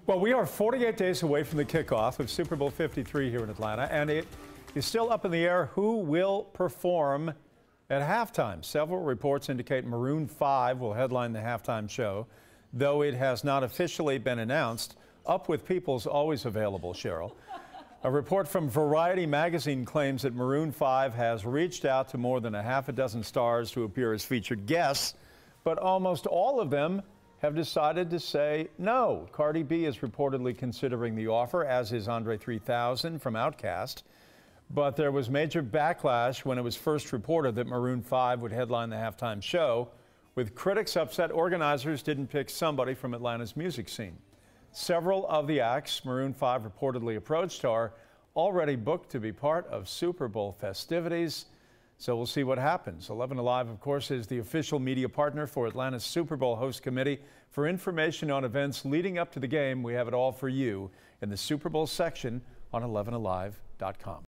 Well, we are 48 days away from the kickoff of Super Bowl 53 here in Atlanta, and it is still up in the air who will perform at halftime. Several reports indicate Maroon 5 will headline the halftime show, though it has not officially been announced. Up with People's always available, Cheryl. A report from Variety magazine claims that Maroon 5 has reached out to more than a half a dozen stars to appear as featured guests, but almost all of them have decided to say no. Cardi B is reportedly considering the offer, as is Andre 3000 from Outkast. But there was major backlash when it was first reported that Maroon 5 would headline the halftime show, with critics upset organizers didn't pick somebody from Atlanta's music scene. Several of the acts Maroon 5 reportedly approached are already booked to be part of Super Bowl festivities. So we'll see what happens. 11 Alive, of course, is the official media partner for Atlanta's Super Bowl host committee. For information on events leading up to the game, we have it all for you in the Super Bowl section on 11alive.com.